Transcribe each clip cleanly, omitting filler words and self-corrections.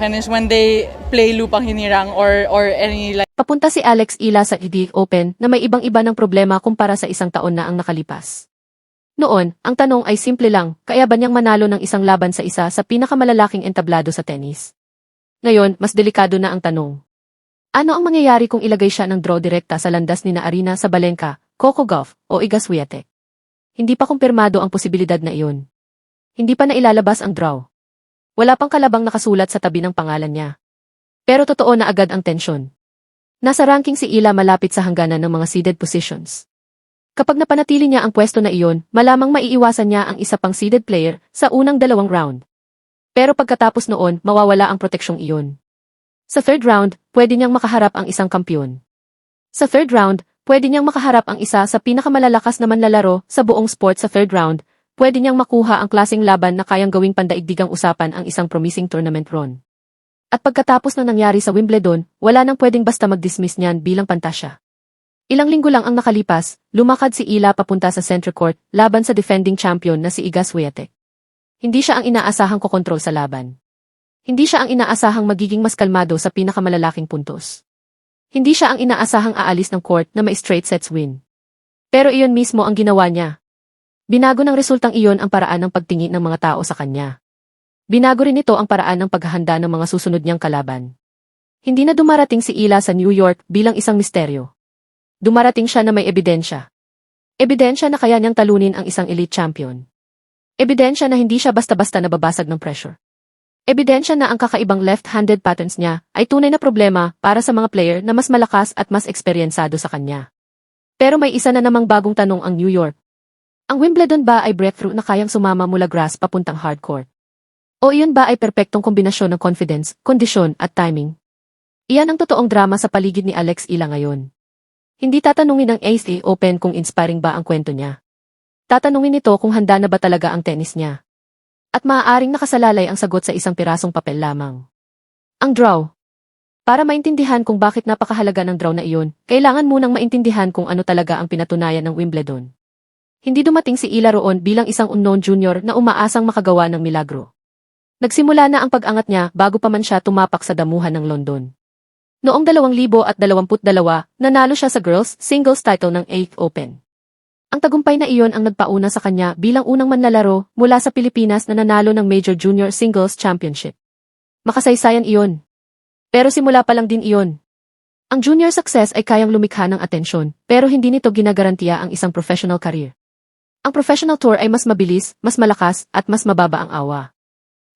And is when they play lupang hinirang or any like Papunta si Alex Ila sa ED Open na may ibang-iba ng problema kumpara sa isang taon na ang nakalipas. Noon, ang tanong ay simple lang, kaya ba niyang manalo ng isang laban sa isa sa pinakamalalaking entablado sa tennis? Ngayon, mas delikado na ang tanong. Ano ang mangyayari kung ilagay siya ng draw direkta sa landas ni Aryna Sabalenka, Coco Gauff, o Iga Swiatek? Hindi pa kumpirmado ang posibilidad na iyon. Hindi pa nailalabas ang draw. Wala pang kalabang nakasulat sa tabi ng pangalan niya. Pero totoo na agad ang tensyon. Nasa ranking si Ila malapit sa hangganan ng mga seeded positions. Kapag napanatili niya ang pwesto na iyon, malamang maiiwasan niya ang isa pang seeded player sa unang 2 round. Pero pagkatapos noon, mawawala ang proteksyong iyon. Sa 3rd round, pwede niyang makaharap ang isang kampiyon. Sa 3rd round, pwede niyang makaharap ang isa sa pinakamalalakas na manlalaro sa buong sport sa 3rd round. Pwede niyang makuha ang klaseng laban na kayang gawing pandaigdigang usapan ang isang promising tournament run. At pagkatapos ng nangyari sa Wimbledon, wala nang pwedeng basta mag-dismiss niyan bilang pantasya. Ilang linggo lang ang nakalipas, lumakad si Ila papunta sa center court laban sa defending champion na si Iga Swiatek. Hindi siya ang inaasahang kokontrol sa laban. Hindi siya ang inaasahang magiging mas kalmado sa pinakamalalaking puntos. Hindi siya ang inaasahang aalis ng court na may straight sets win. Pero iyon mismo ang ginawa niya. Binago ng resultang iyon ang paraan ng pagtingin ng mga tao sa kanya. Binago rin ito ang paraan ng paghahanda ng mga susunod niyang kalaban. Hindi na dumarating si Ila sa New York bilang isang misteryo. Dumarating siya na may ebidensya. Ebidensya na kaya niyang talunin ang isang elite champion. Ebidensya na hindi siya basta-basta nababasag ng pressure. Ebidensya na ang kakaibang left-handed patterns niya ay tunay na problema para sa mga player na mas malakas at mas eksperyensado sa kanya. Pero may isa na namang bagong tanong ang New York. Ang Wimbledon ba ay breakthrough na kayang sumama mula grass papuntang hardcourt? O iyon ba ay perpektong kombinasyon ng confidence, kondisyon at timing? Iyan ang totoong drama sa paligid ni Alex Ila ngayon. Hindi tatanungin ng ACE Open kung inspiring ba ang kwento niya. Tatanungin nito kung handa na ba talaga ang tennis niya. At maaaring nakasalalay ang sagot sa isang pirasong papel lamang. Ang draw. Para maintindihan kung bakit napakahalaga ng draw na iyon, kailangan munang maintindihan kung ano talaga ang pinatunayan ng Wimbledon. Hindi dumating si Ila roon bilang isang unknown junior na umaasang makagawa ng milagro. Nagsimula na ang pag-angat niya bago pa man siya tumapak sa damuhan ng London. Noong 2022, nanalo siya sa girls singles title ng 8th Open. Ang tagumpay na iyon ang nagpauna sa kanya bilang unang manlalaro mula sa Pilipinas na nanalo ng Major Junior Singles Championship. Makasaysayan iyon. Pero simula pa lang din iyon. Ang junior success ay kayang lumikha ng atensyon, pero hindi nito ginagarantiya ang isang professional career. Ang professional tour ay mas mabilis, mas malakas, at mas mababa ang awa.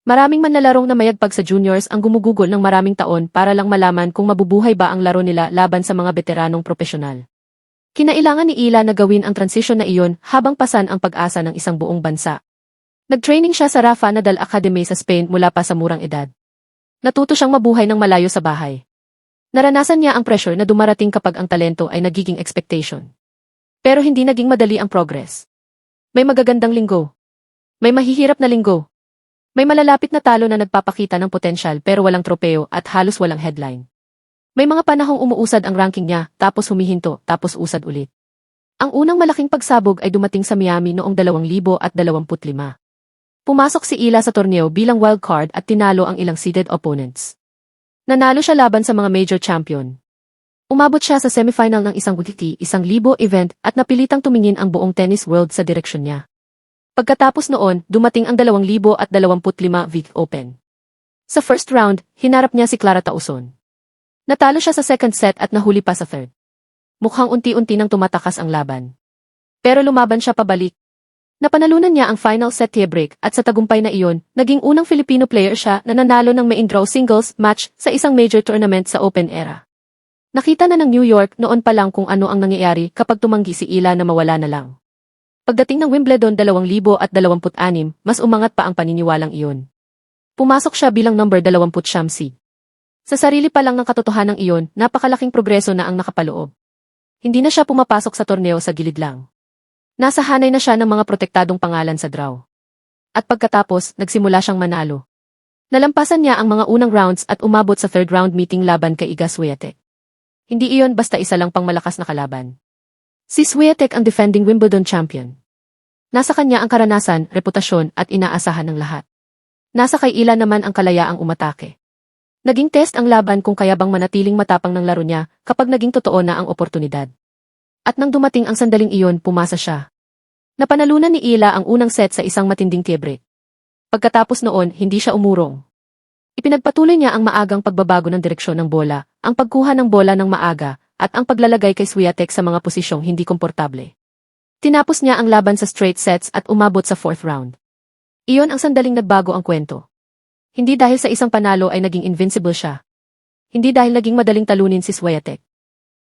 Maraming manlalarong na mayagpag sa juniors ang gumugugol ng maraming taon para lang malaman kung mabubuhay ba ang laro nila laban sa mga veteranong profesional. Kinailangan ni Ila na gawin ang transition na iyon habang pasan ang pag-asa ng isang buong bansa. Nag-training siya sa Rafa Nadal Academy sa Spain mula pa sa murang edad. Natuto siyang mabuhay ng malayo sa bahay. Naranasan niya ang pressure na dumarating kapag ang talento ay nagiging expectation. Pero hindi naging madali ang progress. May magagandang linggo. May mahihirap na linggo. May malalapit na talo na nagpapakita ng potensyal pero walang tropeo at halos walang headline. May mga panahong umuusad ang ranking niya, tapos humihinto, tapos usad ulit. Ang unang malaking pagsabog ay dumating sa Miami noong 2025. Pumasok si Ila sa torneo bilang wildcard at tinalo ang ilang seeded opponents. Nanalo siya laban sa mga major champion. Umabot siya sa semifinal ng isang WTA 1,000 event at napilitang tumingin ang buong tennis world sa direksyon niya. Pagkatapos noon, dumating ang 2025 VIC Open. Sa first round, hinarap niya si Clara Tauson. Natalo siya sa second set at nahuli pa sa third. Mukhang unti-unti nang tumatakas ang laban. Pero lumaban siya pabalik. Napanalunan niya ang final set tiebreak at sa tagumpay na iyon, naging unang Filipino player siya na nanalo ng main draw singles match sa isang major tournament sa Open era. Nakita na ng New York noon pa lang kung ano ang nangyayari kapag tumanggi si Ila na mawala na lang. Pagdating ng Wimbledon 2026, mas umangat pa ang paniniwalang iyon. Pumasok siya bilang number 29 seed. Sa sarili pa lang ng katotohanan iyon, napakalaking progreso na ang nakapaloob. Hindi na siya pumapasok sa torneo sa gilid lang. Nasahanay na siya ng mga protektadong pangalan sa draw. At pagkatapos, nagsimula siyang manalo. Nalampasan niya ang mga unang rounds at umabot sa third round meeting laban kay Iga Swiatek. Hindi iyon basta isa lang pang malakas na kalaban. Si Swiatek ang defending Wimbledon champion. Nasa kanya ang karanasan, reputasyon at inaasahan ng lahat. Nasa kay Ila naman ang kalayaang umatake. Naging test ang laban kung kaya bang manatiling matapang ng laro niya kapag naging totoo na ang oportunidad. At nang dumating ang sandaling iyon, pumasa siya. Napanalunan ni Ila ang unang set sa isang matinding tiebre. Pagkatapos noon, hindi siya umurong. Ipinagpatuloy niya ang maagang pagbabago ng direksyon ng bola, ang pagkuha ng bola ng maaga, at ang paglalagay kay Swiatek sa mga posisyong hindi komportable. Tinapos niya ang laban sa straight sets at umabot sa 4th round. Iyon ang sandaling nagbago ang kwento. Hindi dahil sa isang panalo ay naging invincible siya. Hindi dahil naging madaling talunin si Swiatek.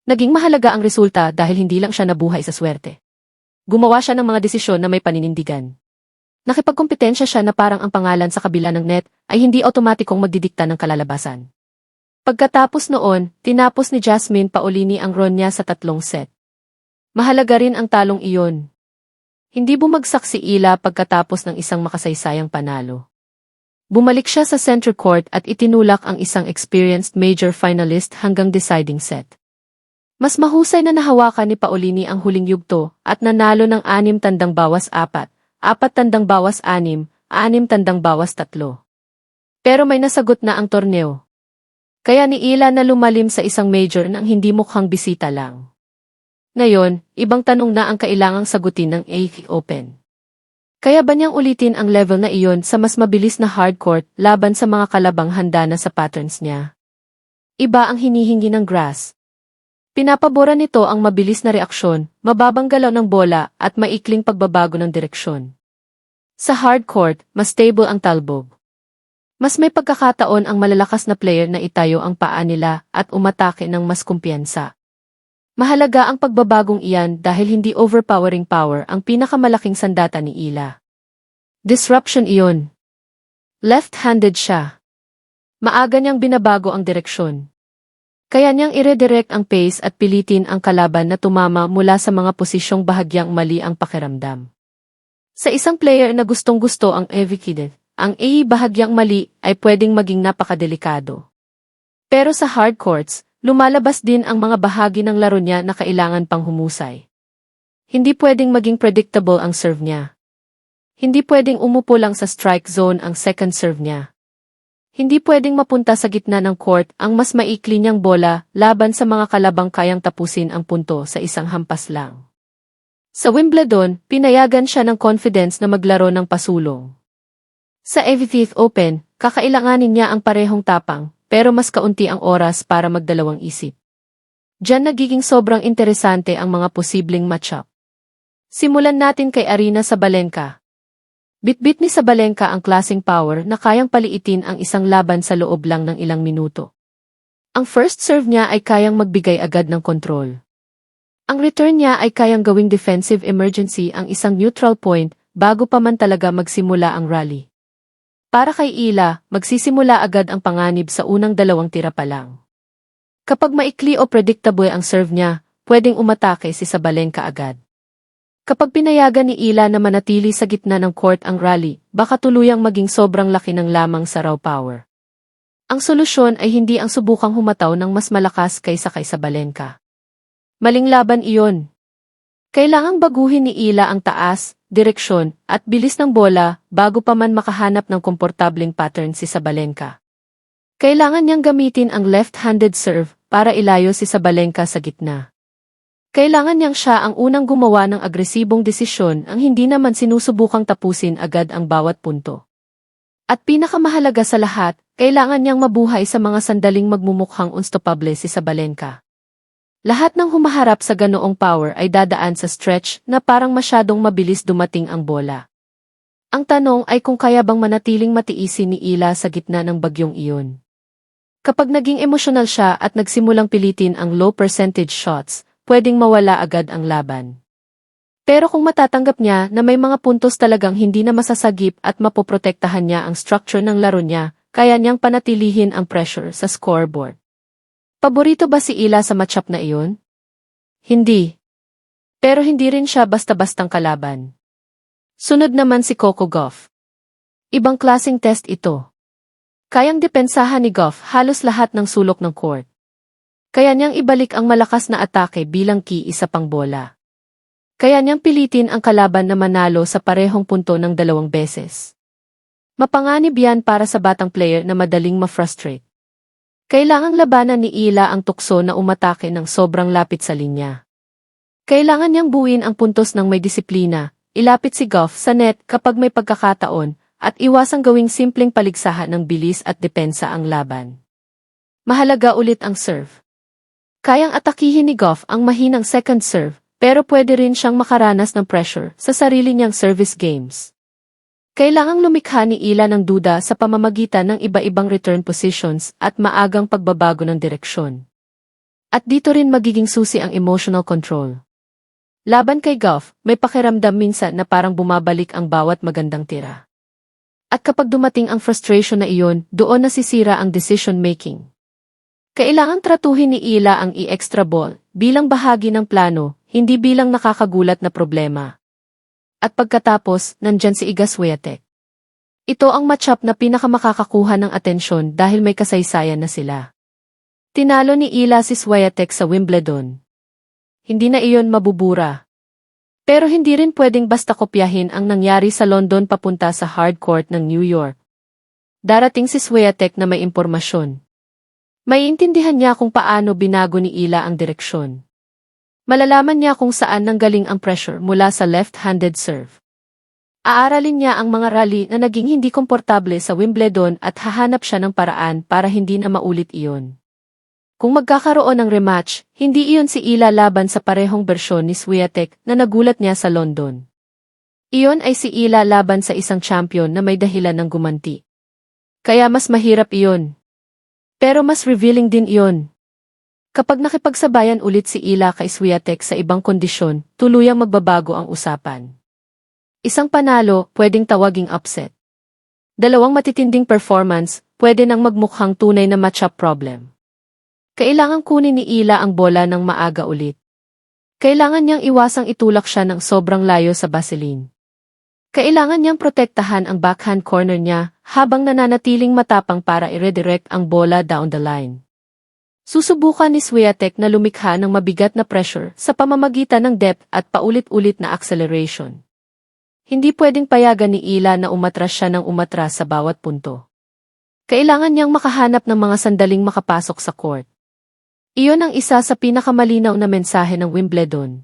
Naging mahalaga ang resulta dahil hindi lang siya nabuhay sa swerte. Gumawa siya ng mga desisyon na may paninindigan. Nakipagkompetensya siya na parang ang pangalan sa kabila ng net ay hindi otomatikong magdidikta ng kalalabasan. Pagkatapos noon, tinapos ni Jasmine Paolini ang run niya sa 3 set. Mahalaga rin ang talong iyon. Hindi bumagsak si Ila pagkatapos ng isang makasaysayang panalo. Bumalik siya sa center court at itinulak ang isang experienced major finalist hanggang deciding set. Mas mahusay na nahawakan ni Paolini ang huling yugto at nanalo ng 6 tandang bawas 4, 4 tandang bawas 6, 6 tandang bawas 3. Pero may nasagot na ang torneo. Kaya ni Ila na lumalim sa isang major nang hindi mukhang bisita lang. Ngayon, ibang tanong na ang kailangang sagutin ng ATP Open. Kaya ba niyang ulitin ang level na iyon sa mas mabilis na hardcourt laban sa mga kalabang handa na sa patterns niya? Iba ang hinihingi ng grass. Pinapabora nito ang mabilis na reaksyon, mababang galaw ng bola at maikling pagbabago ng direksyon. Sa hardcourt, mas stable ang talbog. Mas may pagkakataon ang malalakas na player na itayo ang paa nila at umatake ng mas kumpiyansa. Mahalaga ang pagbabagong iyan dahil hindi overpowering power ang pinakamalaking sandata ni Ila. Disruption iyon. Left-handed siya. Maaga niyang binabago ang direksyon. Kaya niyang i-redirect ang pace at pilitin ang kalaban na tumama mula sa mga posisyong bahagyang mali ang pakiramdam. Sa isang player na gustong-gusto ang evicted, ang bahagyang mali ay pwedeng maging napakadelikado. Pero sa hard courts, lumalabas din ang mga bahagi ng laro niya na kailangan pang humusay. Hindi pwedeng maging predictable ang serve niya. Hindi pwedeng umupo lang sa strike zone ang second serve niya. Hindi pwedeng mapunta sa gitna ng court ang mas maikli niyang bola laban sa mga kalabang kayang tapusin ang punto sa isang hampas lang. Sa Wimbledon, pinayagan siya ng confidence na maglaro ng pasulong. Sa ATP Open, kakailanganin niya ang parehong tapang, pero mas kaunti ang oras para magdalawang isip. Diyan nagiging sobrang interesante ang mga posibleng matchup. Simulan natin kay Aryna Sabalenka. Bitbit ni Sabalenka ang klaseng power na kayang paliitin ang isang laban sa loob lang ng ilang minuto. Ang first serve niya ay kayang magbigay agad ng kontrol. Ang return niya ay kayang gawing defensive emergency ang isang neutral point bago pa man talaga magsimula ang rally. Para kay Ila, magsisimula agad ang panganib sa unang 2 tira pa lang. Kapag maikli o predictable ang serve niya, pwedeng umatake si Sabalenka agad. Kapag pinayagan ni Ila na manatili sa gitna ng court ang rally, baka tuluyang maging sobrang laki ng lamang sa raw power. Ang solusyon ay hindi ang subukang humataw ng mas malakas kaysa kay Sabalenka. Maling laban iyon. Kailangang baguhin ni Ila ang taas, direksyon, at bilis ng bola bago pa man makahanap ng komportableng pattern si Sabalenka. Kailangan niyang gamitin ang left-handed serve para ilayo si Sabalenka sa gitna. Kailangan niyang siya ang unang gumawa ng agresibong desisyon ang hindi naman sinusubukang tapusin agad ang bawat punto. At pinakamahalaga sa lahat, kailangan niyang mabuhay sa mga sandaling magmumukhang unstoppable si Sabalenka. Lahat ng humaharap sa ganoong power ay dadaan sa stretch na parang masyadong mabilis dumating ang bola. Ang tanong ay kung kaya bang manatiling matiisin ni Ila sa gitna ng bagyong iyon. Kapag naging emosyonal siya at nagsimulang pilitin ang low percentage shots, pwedeng mawala agad ang laban. Pero kung matatanggap niya na may mga puntos talagang hindi na masasagip at mapoprotektahan niya ang structure ng laro niya, kaya niyang panatilihin ang pressure sa scoreboard. Paborito ba si Ila sa matchup na iyon? Hindi. Pero hindi rin siya basta-bastang kalaban. Sunod naman si Coco Gauff. Ibang klaseng test ito. Kayang depensahan ni Gauff halos lahat ng sulok ng court. Kaya niyang ibalik ang malakas na atake bilang key isa pang bola. Kaya niyang pilitin ang kalaban na manalo sa parehong punto ng 2 beses. Mapanganib yan para sa batang player na madaling ma-frustrate. Kailangang labanan ni Ila ang tukso na umatake ng sobrang lapit sa linya. Kailangan niyang buuin ang puntos ng may disiplina, ilapit si Goff sa net kapag may pagkakataon, at iwasang gawing simpleng paligsahan ng bilis at depensa ang laban. Mahalaga ulit ang serve. Kayang atakihin ni Goff ang mahinang second serve, pero pwede rin siyang makaranas ng pressure sa sarili niyang service games. Kailangang lumikha ni Ila ng duda sa pamamagitan ng iba-ibang return positions at maagang pagbabago ng direksyon. At dito rin magiging susi ang emotional control. Laban kay Goff, may pakiramdam minsan na parang bumabalik ang bawat magandang tira. At kapag dumating ang frustration na iyon, doon nasisira ang decision-making. Kailangang tratuhin ni Ila ang i-extra ball bilang bahagi ng plano, hindi bilang nakakagulat na problema. At pagkatapos, nandyan si Iga Swiatek. Ito ang matchup na pinakamakakakuha ng atensyon dahil may kasaysayan na sila. Tinalo ni Ila si Swiatek sa Wimbledon. Hindi na iyon mabubura. Pero hindi rin pwedeng basta kopyahin ang nangyari sa London papunta sa hard court ng New York. Darating si Swiatek na may impormasyon. Maiintindihan niya kung paano binago ni Ila ang direksyon. Malalaman niya kung saan nanggaling ang pressure mula sa left-handed serve. Aaralin niya ang mga rally na naging hindi komportable sa Wimbledon at hahanap siya ng paraan para hindi na maulit iyon. Kung magkakaroon ng rematch, hindi iyon si Ila laban sa parehong bersyon ni Swiatek na nagulat niya sa London. Iyon ay si Ila laban sa isang champion na may dahilan ng gumanti. Kaya mas mahirap iyon. Pero mas revealing din iyon. Kapag nakipagsabayan ulit si Ila kay Swiatek sa ibang kondisyon, tuluyang magbabago ang usapan. Isang panalo, pwedeng tawaging upset. Dalawang matitinding performance, pwede nang magmukhang tunay na matchup problem. Kailangang kunin ni Ila ang bola ng maaga ulit. Kailangan niyang iwasang itulak siya ng sobrang layo sa baseline. Kailangan niyang protektahan ang backhand corner niya habang nananatiling matapang para i-redirect ang bola down the line. Susubukan ni Swiatek na lumikha ng mabigat na pressure sa pamamagitan ng depth at paulit-ulit na acceleration. Hindi pwedeng payagan ni Ila na umatras siya ng umatras sa bawat punto. Kailangan niyang makahanap ng mga sandaling makapasok sa court. Iyon ang isa sa pinakamalinaw na mensahe ng Wimbledon.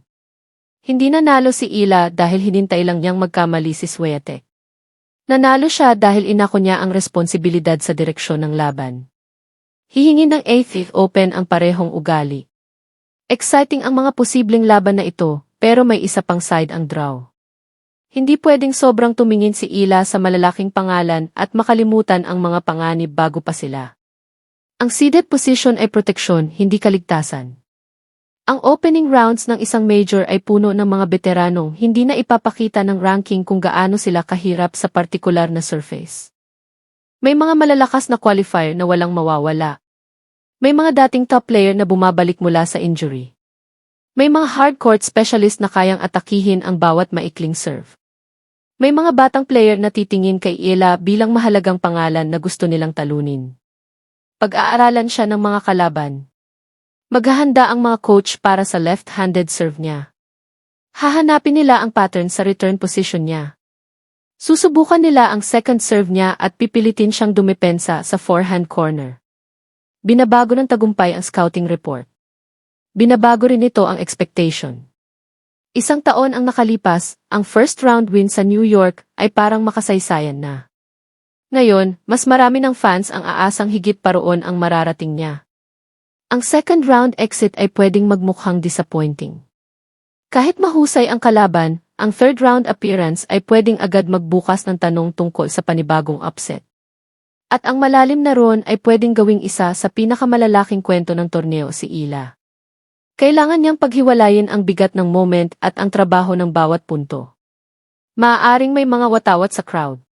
Hindi nanalo si Ila dahil hinintay lang niyang magkamali si Swiatek. Nanalo siya dahil inako niya ang responsibilidad sa direksyon ng laban. Hihingin ng 8th Open ang parehong ugali. Exciting ang mga posibleng laban na ito, pero may isa pang side ang draw. Hindi pwedeng sobrang tumingin si Ila sa malalaking pangalan at makalimutan ang mga panganib bago pa sila. Ang seeded position ay proteksyon, hindi kaligtasan. Ang opening rounds ng isang major ay puno ng mga veteranong hindi na ipapakita ng ranking kung gaano sila kahirap sa partikular na surface. May mga malalakas na qualifier na walang mawawala. May mga dating top player na bumabalik mula sa injury. May mga hard-court specialist na kayang atakihin ang bawat maikling serve. May mga batang player na titingin kay Ila bilang mahalagang pangalan na gusto nilang talunin. Pag-aaralan siya ng mga kalaban. Maghahanda ang mga coach para sa left-handed serve niya. Hahanapin nila ang pattern sa return position niya. Susubukan nila ang second serve niya at pipilitin siyang dumepensa sa forehand corner. Binabago ng tagumpay ang scouting report. Binabago rin ito ang expectation. Isang taon ang nakalipas, ang first round win sa New York ay parang makasaysayan na. Ngayon, mas marami ng fans ang aasang higit pa roon ang mararating niya. Ang second round exit ay pwedeng magmukhang disappointing. Kahit mahusay ang kalaban, ang third round appearance ay pwedeng agad magbukas ng tanong tungkol sa panibagong upset. At ang malalim na ron ay pwedeng gawing isa sa pinakamalalaking kwento ng torneo si Ila. Kailangan niyang paghiwalayin ang bigat ng moment at ang trabaho ng bawat punto. Maaaring may mga watawat sa crowd.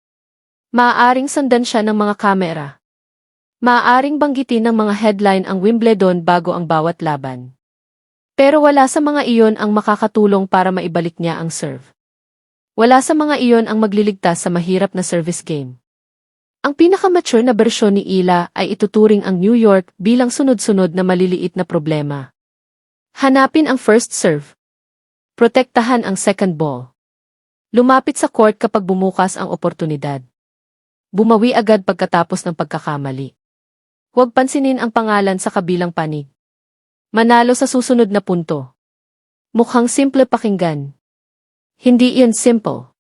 Maaaring sundan siya ng mga kamera. Maaaring banggitin ng mga headline ang Wimbledon bago ang bawat laban. Pero wala sa mga iyon ang makakatulong para maibalik niya ang serve. Wala sa mga iyon ang magliligtas sa mahirap na service game. Ang pinakamature na bersyon ni Ila ay ituturing ang New York bilang sunod-sunod na maliliit na problema. Hanapin ang first serve. Protektahan ang second ball. Lumapit sa court kapag bumukas ang oportunidad. Bumawi agad pagkatapos ng pagkakamali. Huwag pansinin ang pangalan sa kabilang panig. Manalo sa susunod na punto. Mukhang simple pakinggan. Hindi iyon simple.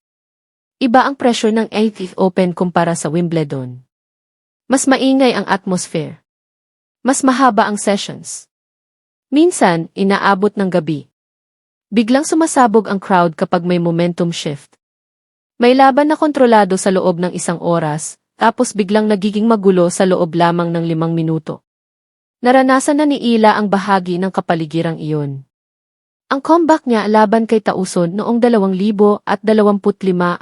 Iba ang pressure ng ATP Open kumpara sa Wimbledon. Mas maingay ang atmosphere. Mas mahaba ang sessions. Minsan, inaabot ng gabi. Biglang sumasabog ang crowd kapag may momentum shift. May laban na kontrolado sa loob ng 1 oras, tapos biglang nagiging magulo sa loob lamang ng 5 minuto. Naranasan na ni Ila ang bahagi ng kapaligirang iyon. Ang comeback niya laban kay Tauson noong 2025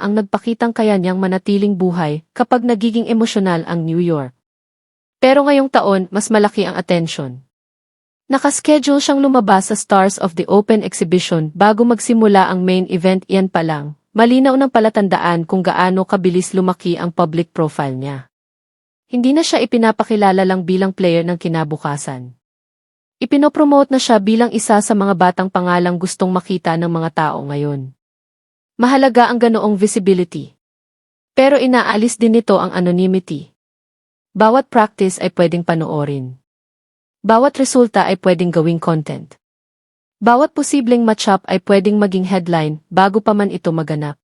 ang nagpakitang kaya niyang manatiling buhay kapag nagiging emosyonal ang New York. Pero ngayong taon, mas malaki ang atensyon. Nakaschedule siyang lumabas sa Stars of the Open exhibition bago magsimula ang main event. Iyan pa lang, malinaw ng palatandaan kung gaano kabilis lumaki ang public profile niya. Hindi na siya ipinapakilala lang bilang player ng kinabukasan. Ipinopromote na siya bilang isa sa mga batang pangalang gustong makita ng mga tao ngayon. Mahalaga ang ganoong visibility. Pero inaalis din nito ang anonymity. Bawat practice ay pwedeng panoorin. Bawat resulta ay pwedeng gawing content. Bawat posibleng matchup ay pwedeng maging headline bago pa man ito maganap.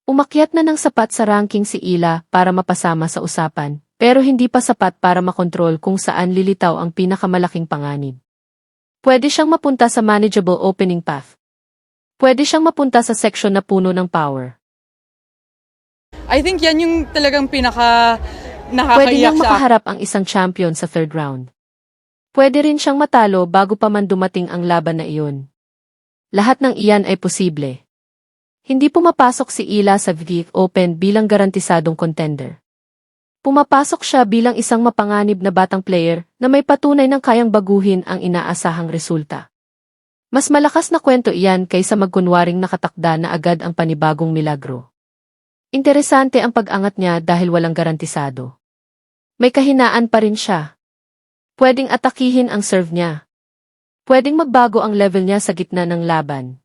Umakyat na ng sapat sa ranking si Ila para mapasama sa usapan, pero hindi pa sapat para makontrol kung saan lilitaw ang pinakamalaking panganib. Pwede siyang mapunta sa manageable opening path. Pwede siyang mapunta sa section na puno ng power. I think yan yung talagang Pwede nakakaiyak niyang sa makaharap ang isang champion sa third round. Pwede rin siyang matalo bago pa man dumating ang laban na iyon. Lahat ng iyan ay posible. Hindi pumapasok si Ila sa VF Open bilang garantisadong contender. Pumapasok siya bilang isang mapanganib na batang player na may patunay ng kayang baguhin ang inaasahang resulta. Mas malakas na kwento iyan kaysa magkunwaring nakatakda na agad ang panibagong milagro. Interesante ang pag-angat niya dahil walang garantisado. May kahinaan pa rin siya. Pwedeng atakihin ang serve niya. Pwedeng magbago ang level niya sa gitna ng laban.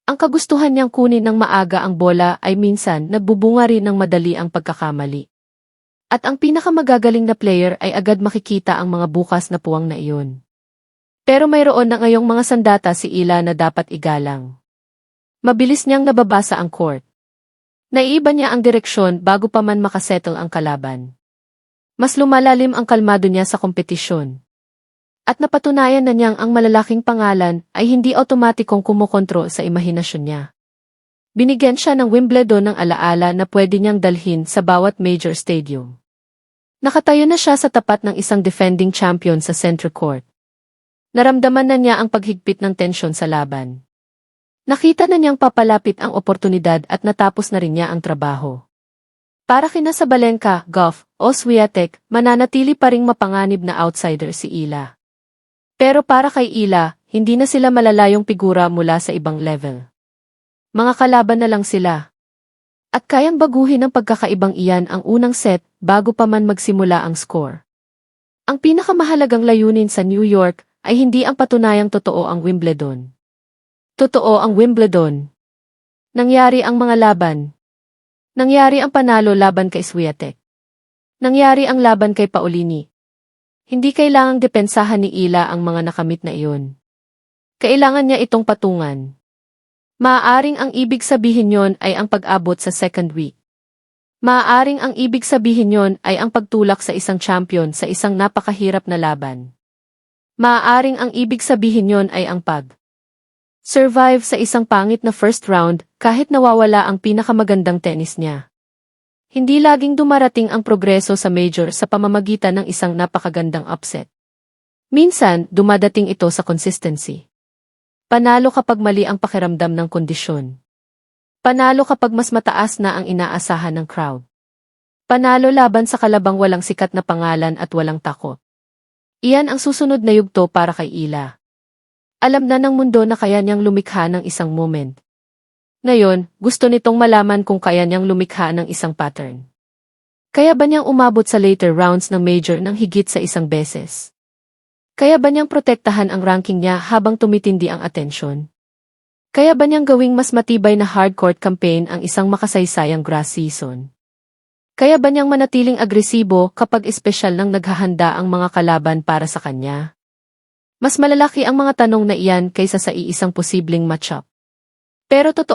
Ang kagustuhan niyang kunin ng maaga ang bola ay minsan nagbubunga rin ng madali ang pagkakamali. At ang pinakamagagaling na player ay agad makikita ang mga bukas na puwang na iyon. Pero mayroon na ngayong mga sandata si Ila na dapat igalang. Mabilis niyang nababasa ang court. Naiiba niya ang direksyon bago pa man makasettle ang kalaban. Mas lumalalim ang kalmado niya sa kompetisyon. At napatunayan na niyang ang malalaking pangalan ay hindi otomatikong kumokontrol sa imahinasyon niya. Binigyan siya ng Wimbledon ng alaala na pwede niyang dalhin sa bawat major stadium. Nakatayo na siya sa tapat ng isang defending champion sa center court. Naramdaman na niya ang paghigpit ng tensyon sa laban. Nakita na niyang papalapit ang oportunidad at natapos na rin niya ang trabaho. Para kina Sabalenka, Gauff, o Swiatek, mananatili pa ring mapanganib na outsider si Ila. Pero para kay Ila, hindi na sila malalayong figura mula sa ibang level. Mga kalaban na lang sila. At kayang baguhin ng pagkakaibang iyan ang unang set bago pa man magsimula ang score. Ang pinakamahalagang layunin sa New York ay hindi ang patunayang totoo ang Wimbledon. Totoo ang Wimbledon. Nangyari ang mga laban. Nangyari ang panalo laban kay Swiatek. Nangyari ang laban kay Paolini. Hindi kailangang depensahan ni Ila ang mga nakamit na iyon. Kailangan niya itong patungan. Maaaring ang ibig sabihin yon ay ang pag-abot sa second week. Maaaring ang ibig sabihin yon ay ang pagtulak sa isang champion sa isang napakahirap na laban. Maaaring ang ibig sabihin yon ay ang survive sa isang pangit na first round kahit nawawala ang pinakamagandang tennis niya. Hindi laging dumarating ang progreso sa major sa pamamagitan ng isang napakagandang upset. Minsan, dumadating ito sa consistency. Panalo kapag mali ang pakiramdam ng kondisyon. Panalo kapag mas mataas na ang inaasahan ng crowd. Panalo laban sa kalabang walang sikat na pangalan at walang takot. Iyan ang susunod na yugto para kay Ila. Alam na ng mundo na kaya niyang lumikha ng isang moment. Ngayon, gusto nitong malaman kung kaya niyang lumikha ng isang pattern. Kaya ba niyang umabot sa later rounds ng major ng higit sa isang beses? Kaya ba niyang protektahan ang ranking niya habang tumitindi ang atensyon? Kaya ba niyang gawing mas matibay na hardcourt campaign ang isang makasaysayang grass season? Kaya ba niyang manatiling agresibo kapag espesyal nang naghahanda ang mga kalaban para sa kanya? Mas malalaki ang mga tanong na iyan kaysa sa iisang posibleng matchup. Pero totoo